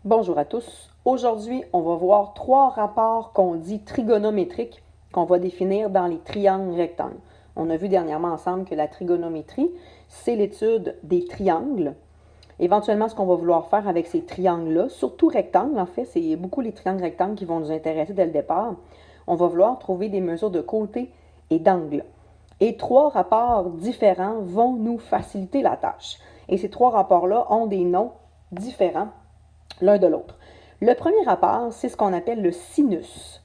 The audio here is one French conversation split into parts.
Bonjour à tous. Aujourd'hui, on va voir trois rapports qu'on dit trigonométriques qu'on va définir dans les triangles rectangles. On a vu dernièrement ensemble que la trigonométrie, c'est l'étude des triangles. Éventuellement, ce qu'on va vouloir faire avec ces triangles-là, surtout rectangles, en fait, c'est beaucoup les triangles rectangles qui vont nous intéresser dès le départ. On va vouloir trouver des mesures de côté et d'angle. Et trois rapports différents vont nous faciliter la tâche. Et ces trois rapports-là ont des noms différents l'un de l'autre. Le premier rapport, c'est ce qu'on appelle le sinus.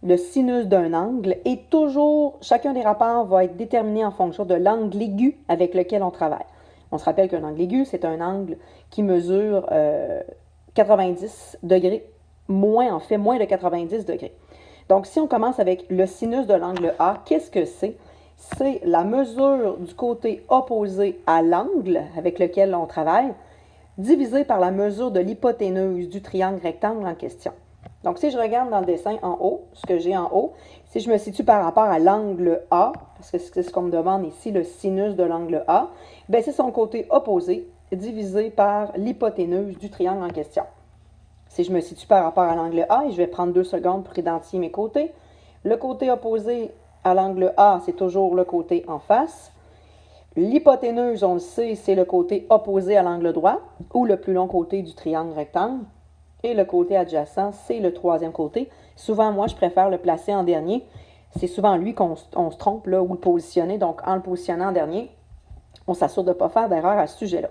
Le sinus d'un angle et toujours, chacun des rapports va être déterminé en fonction de l'angle aigu avec lequel on travaille. On se rappelle qu'un angle aigu, c'est un angle qui mesure 90 degrés, moins de 90 degrés. Donc, si on commence avec le sinus de l'angle A, qu'est-ce que c'est? C'est la mesure du côté opposé à l'angle avec lequel on travaille, divisé par la mesure de l'hypoténuse du triangle rectangle en question. Donc, si je regarde dans le dessin en haut, ce que j'ai en haut, si je me situe par rapport à l'angle A, parce que c'est ce qu'on me demande ici, le sinus de l'angle A, bien, c'est son côté opposé divisé par l'hypoténuse du triangle en question. Si je me situe par rapport à l'angle A, et je vais prendre 2 secondes pour identifier mes côtés, le côté opposé à l'angle A, c'est toujours le côté en face. L'hypoténuse, on le sait, c'est le côté opposé à l'angle droit, ou le plus long côté du triangle rectangle. Et le côté adjacent, c'est le troisième côté. Souvent, moi, je préfère le placer en dernier. C'est souvent lui qu'on se trompe, là, ou le positionner. Donc, en le positionnant en dernier, on s'assure de ne pas faire d'erreur à ce sujet-là.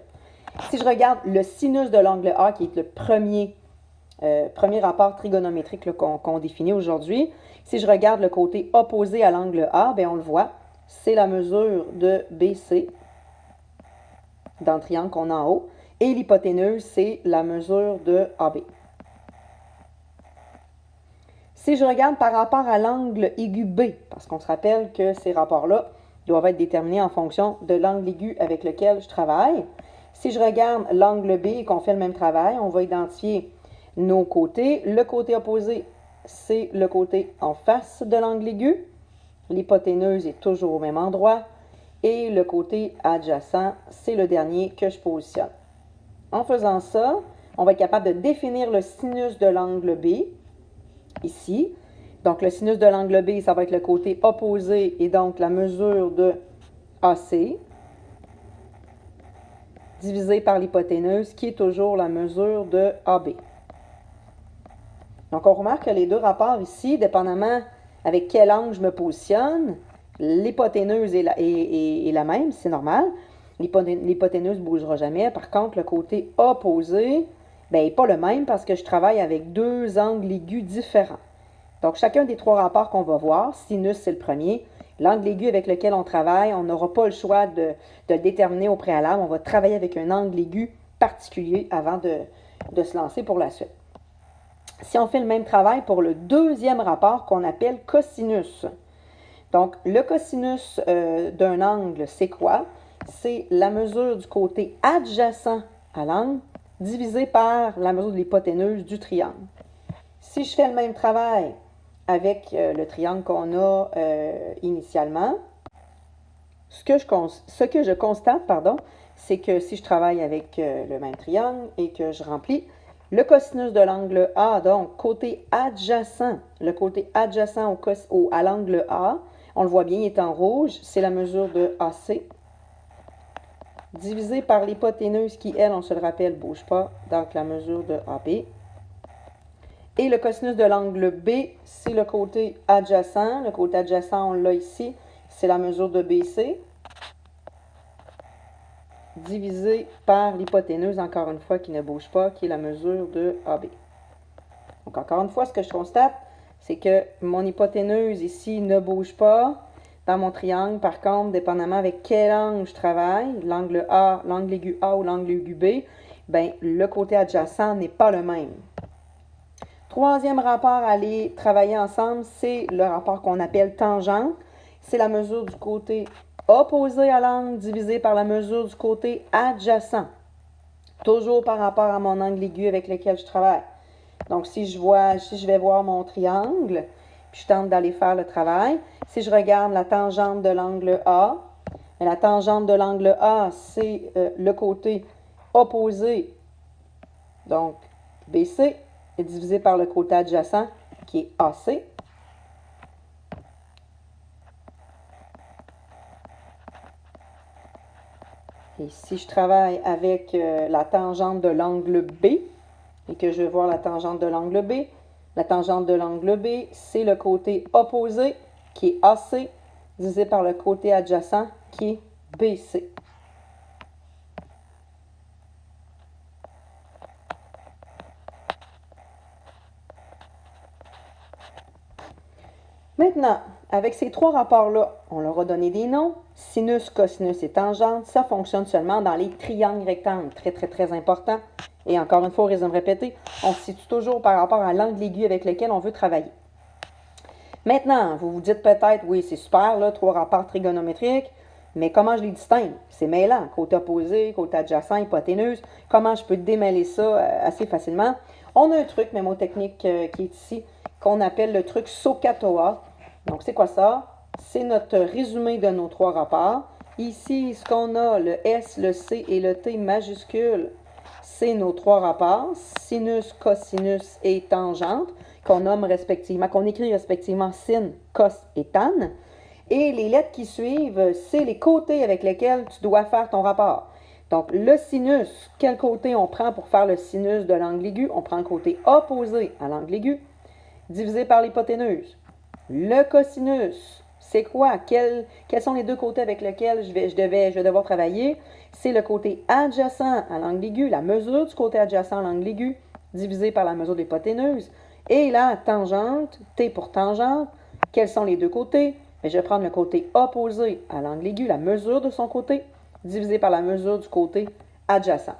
Si je regarde le sinus de l'angle A, qui est le premier rapport trigonométrique qu'on définit aujourd'hui, si je regarde le côté opposé à l'angle A, bien, on le voit, c'est la mesure de BC dans le triangle qu'on a en haut. Et l'hypoténuse, c'est la mesure de AB. Si je regarde par rapport à l'angle aigu B, parce qu'on se rappelle que ces rapports-là doivent être déterminés en fonction de l'angle aigu avec lequel je travaille. Si je regarde l'angle B et qu'on fait le même travail, on va identifier nos côtés. Le côté opposé, c'est le côté en face de l'angle aigu. L'hypoténuse est toujours au même endroit. Et le côté adjacent, c'est le dernier que je positionne. En faisant ça, on va être capable de définir le sinus de l'angle B, ici. Donc, le sinus de l'angle B, ça va être le côté opposé et donc la mesure de AC, divisé par l'hypoténuse, qui est toujours la mesure de AB. Donc, on remarque que les deux rapports ici, dépendamment avec quel angle je me positionne, l'hypoténuse est la même, c'est normal. L'hypoténuse ne bougera jamais. Par contre, le côté opposé n'est pas le même parce que je travaille avec deux angles aigus différents. Donc, chacun des trois rapports qu'on va voir, sinus, c'est le premier. L'angle aigu avec lequel on travaille, on n'aura pas le choix de le déterminer au préalable. On va travailler avec un angle aigu particulier avant de se lancer pour la suite. Si on fait le même travail pour le deuxième rapport qu'on appelle cosinus. Donc, le cosinus d'un angle, c'est quoi? C'est la mesure du côté adjacent à l'angle divisé par la mesure de l'hypoténuse du triangle. Si je fais le même travail avec le triangle qu'on a initialement, ce que je constate, c'est que si je travaille avec le même triangle et que je remplis le cosinus de l'angle A, donc côté adjacent, le côté adjacent à l'angle A, on le voit bien, il est en rouge, c'est la mesure de AC, divisé par l'hypoténuse qui, elle, on se le rappelle, ne bouge pas, donc la mesure de AB. Et le cosinus de l'angle B, c'est le côté adjacent. Le côté adjacent, on l'a ici, c'est la mesure de BC, divisé par l'hypoténuse, encore une fois, qui ne bouge pas, qui est la mesure de AB. Donc, encore une fois, ce que je constate, c'est que mon hypoténuse ici ne bouge pas dans mon triangle. Par contre, dépendamment avec quel angle je travaille, l'angle A, l'angle aigu A ou l'angle aigu B, bien, le côté adjacent n'est pas le même. Troisième rapport à aller travailler ensemble, c'est le rapport qu'on appelle tangente. C'est la mesure du côté opposé à l'angle divisé par la mesure du côté adjacent. Toujours par rapport à mon angle aigu avec lequel je travaille. Donc, si je vais voir mon triangle, puis je tente d'aller faire le travail, si je regarde la tangente de l'angle A, la tangente de l'angle A, c'est le côté opposé, donc BC est divisé par le côté adjacent qui est AC. Et si je travaille avec la tangente de l'angle B et que je veux voir la tangente de l'angle B, la tangente de l'angle B, c'est le côté opposé qui est AC divisé par le côté adjacent qui est BC. Maintenant, avec ces trois rapports-là, on leur a donné des noms. Sinus, cosinus et tangente, ça fonctionne seulement dans les triangles rectangles. Très, très, très important. Et encore une fois, au raison de répéter, on se situe toujours par rapport à l'angle aigu avec lequel on veut travailler. Maintenant, vous vous dites peut-être, oui, c'est super, là, trois rapports trigonométriques, mais comment je les distingue? C'est mêlant, côté opposé, côté adjacent, hypoténuse. Comment je peux démêler ça assez facilement? On a un truc mémotechnique qui est ici, qu'on appelle le truc SOHCAHTOA. Donc, c'est quoi ça? C'est notre résumé de nos trois rapports. Ici, ce qu'on a, le S, le C et le T majuscules, c'est nos trois rapports, sinus, cosinus et tangente, qu'on nomme respectivement, qu'on écrit respectivement sin, cos et tan. Et les lettres qui suivent, c'est les côtés avec lesquels tu dois faire ton rapport. Donc, le sinus, quel côté on prend pour faire le sinus de l'angle aigu? On prend le côté opposé à l'angle aigu, divisé par l'hypoténuse. Le cosinus, c'est quoi? Quels sont les deux côtés avec lesquels je vais devoir travailler? C'est le côté adjacent à l'angle aigu, la mesure du côté adjacent à l'angle aigu, divisé par la mesure de l'hypoténuse. Et la tangente, T pour tangente, quels sont les deux côtés? Je vais prendre le côté opposé à l'angle aigu, la mesure de son côté, divisé par la mesure du côté adjacent.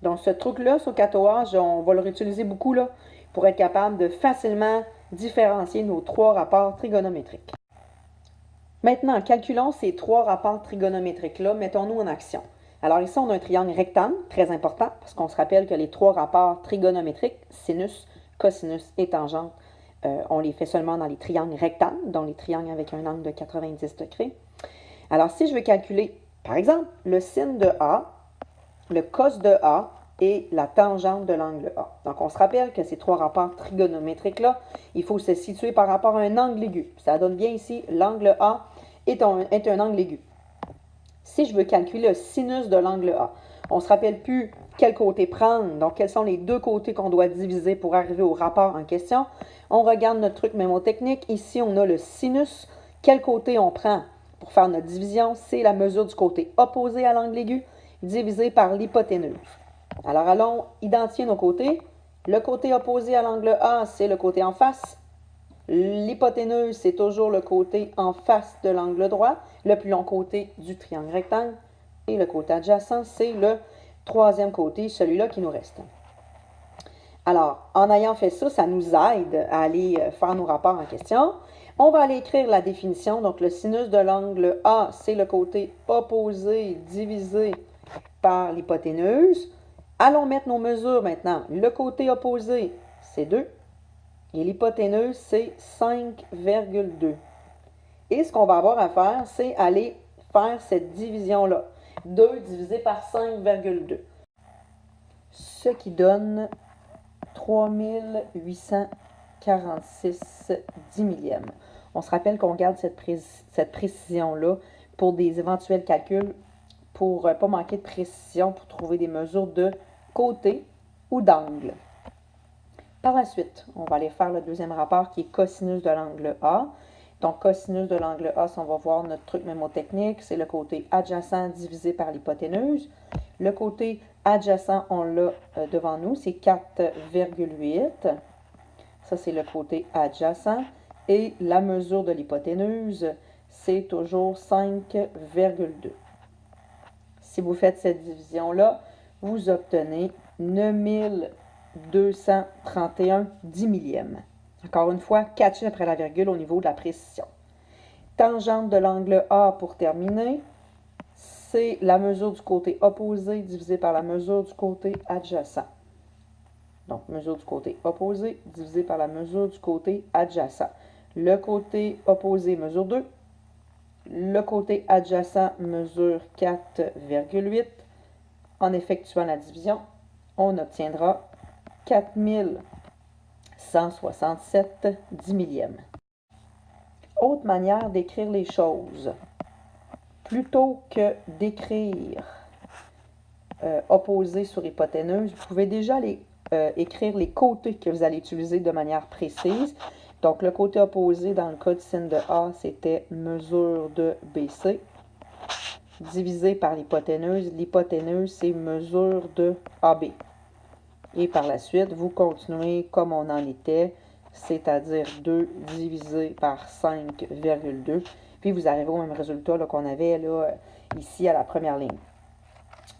Donc, ce truc-là, SOHCAHTOA, on va le réutiliser beaucoup là, pour être capable de facilement différencier nos trois rapports trigonométriques. Maintenant, calculons ces trois rapports trigonométriques-là, mettons-nous en action. Alors ici, on a un triangle rectangle, très important, parce qu'on se rappelle que les trois rapports trigonométriques, sinus, cosinus et tangente, on les fait seulement dans les triangles rectangles, donc les triangles avec un angle de 90 degrés. Alors, si je veux calculer, par exemple, le sin de A, le cos de A et la tangente de l'angle A. Donc, on se rappelle que ces trois rapports trigonométriques-là, il faut se situer par rapport à un angle aigu. Ça donne bien ici, l'angle A est un angle aigu. Si je veux calculer le sinus de l'angle A, on ne se rappelle plus quel côté prendre, donc quels sont les deux côtés qu'on doit diviser pour arriver au rapport en question. On regarde notre truc mémotechnique. Ici, on a le sinus. Quel côté on prend pour faire notre division? C'est la mesure du côté opposé à l'angle aigu, divisé par l'hypoténuse. Alors, allons identifier nos côtés. Le côté opposé à l'angle A, c'est le côté en face. L'hypoténuse, c'est toujours le côté en face de l'angle droit, le plus long côté du triangle rectangle. Et le côté adjacent, c'est le troisième côté, celui-là qui nous reste. Alors, en ayant fait ça, ça nous aide à aller faire nos rapports en question. On va aller écrire la définition. Donc, le sinus de l'angle A, c'est le côté opposé divisé par l'hypoténuse. Allons mettre nos mesures maintenant. Le côté opposé, c'est 2. Et l'hypoténuse, c'est 5,2. Et ce qu'on va avoir à faire, c'est aller faire cette division-là. 2 divisé par 5,2. Ce qui donne 3846 dix millièmes. On se rappelle qu'on garde cette précision-là pour des éventuels calculs, pour ne pas manquer de précision, pour trouver des mesures de côté ou d'angle. Par la suite, on va aller faire le deuxième rapport qui est cosinus de l'angle A. Donc, cosinus de l'angle A, si on va voir notre truc mémotechnique, c'est le côté adjacent divisé par l'hypoténuse. Le côté adjacent, on l'a devant nous, c'est 4,8. Ça, c'est le côté adjacent. Et la mesure de l'hypoténuse, c'est toujours 5,2. Si vous faites cette division-là, vous obtenez 9231 dix millièmes. Encore une fois, catché après la virgule au niveau de la précision. Tangente de l'angle A pour terminer, c'est la mesure du côté opposé divisé par la mesure du côté adjacent. Donc, mesure du côté opposé divisé par la mesure du côté adjacent. Le côté opposé mesure 2. Le côté adjacent mesure 4,8. En effectuant la division, on obtiendra 4167 10 millièmes. Autre manière d'écrire les choses. Plutôt que d'écrire opposé sur hypoténuse, vous pouvez déjà écrire les côtés que vous allez utiliser de manière précise. Donc, le côté opposé dans le cas de sin de A, c'était mesure de BC, divisé par l'hypoténuse. L'hypoténuse, c'est mesure de AB. Et par la suite, vous continuez comme on en était, c'est-à-dire 2 divisé par 5,2. Puis vous arrivez au même résultat qu'on avait là, ici à la première ligne.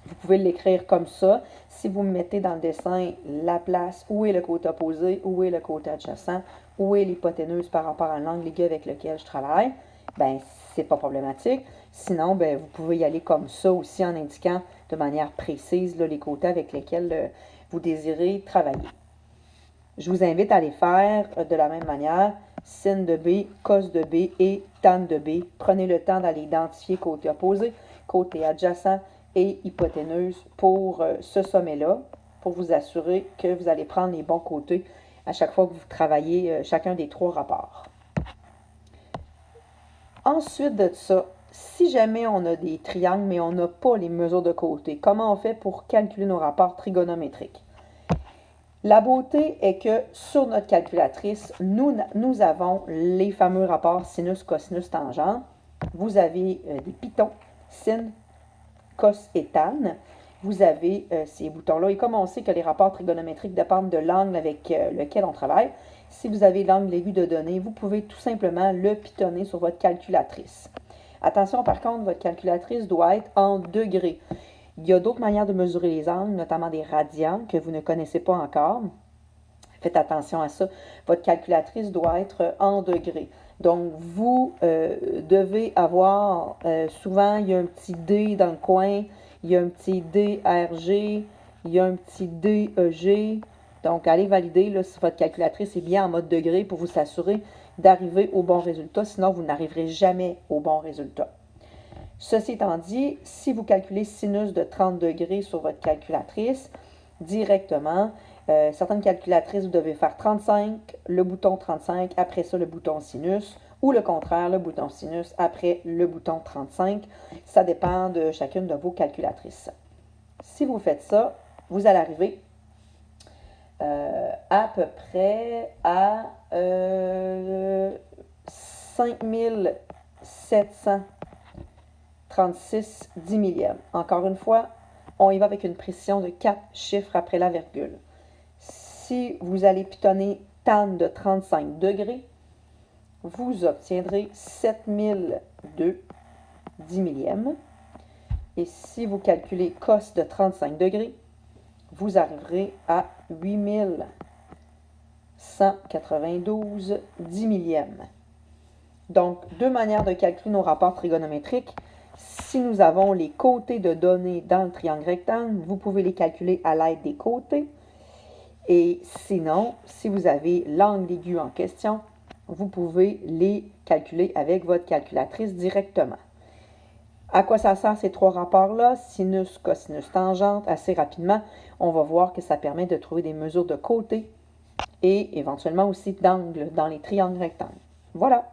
Vous pouvez l'écrire comme ça. Si vous mettez dans le dessin la place, où est le côté opposé, où est le côté adjacent, où est l'hypoténuse par rapport à l'angle aigu avec lequel je travaille, ben c'est pas problématique. Sinon, ben, vous pouvez y aller comme ça aussi en indiquant de manière précise là, les côtés avec lesquels vous désirez travailler. Je vous invite à les faire de la même manière. Sin de B, cos de B et tan de B. Prenez le temps d'aller identifier côté opposé, côté adjacent et hypoténuse pour ce sommet-là, pour vous assurer que vous allez prendre les bons côtés à chaque fois que vous travaillez chacun des 3 rapports. Ensuite de ça, si jamais on a des triangles, mais on n'a pas les mesures de côté, comment on fait pour calculer nos rapports trigonométriques? La beauté est que sur notre calculatrice, nous avons les fameux rapports sinus, cosinus, tangente. Vous avez des pitons, sin, cos et tan. Vous avez ces boutons-là. Et comme on sait que les rapports trigonométriques dépendent de l'angle avec lequel on travaille, si vous avez l'angle aigu de données, vous pouvez tout simplement le pitonner sur votre calculatrice. Attention par contre, votre calculatrice doit être en degrés. Il y a d'autres manières de mesurer les angles, notamment des radians que vous ne connaissez pas encore. Faites attention à ça. Votre calculatrice doit être en degrés. Donc, vous devez avoir, souvent, il y a un petit D dans le coin, il y a un petit DRG, il y a un petit DEG. Donc, allez valider là, si votre calculatrice est bien en mode degré pour vous assurer d'arriver au bon résultat. Sinon, vous n'arriverez jamais au bon résultat. Ceci étant dit, si vous calculez sinus de 30 degrés sur votre calculatrice, directement, certaines calculatrices, vous devez faire 35, le bouton 35, après ça le bouton sinus, ou le contraire, le bouton sinus, après le bouton 35. Ça dépend de chacune de vos calculatrices. Si vous faites ça, vous allez arriver à peu près à 5736 10 millièmes. Encore une fois, on y va avec une précision de 4 chiffres après la virgule. Si vous allez pitonner tan de 35 degrés, vous obtiendrez 7002 10 millièmes. Et si vous calculez cos de 35 degrés, vous arriverez à 8192 10 millièmes. Donc, 2 manières de calculer nos rapports trigonométriques. Si nous avons les côtés de données dans le triangle rectangle, vous pouvez les calculer à l'aide des côtés. Et sinon, si vous avez l'angle aigu en question, vous pouvez les calculer avec votre calculatrice directement. À quoi ça sert ces 3 rapports-là? Sinus, cosinus, tangente. Assez rapidement, on va voir que ça permet de trouver des mesures de côté et éventuellement aussi d'angle dans les triangles rectangles. Voilà.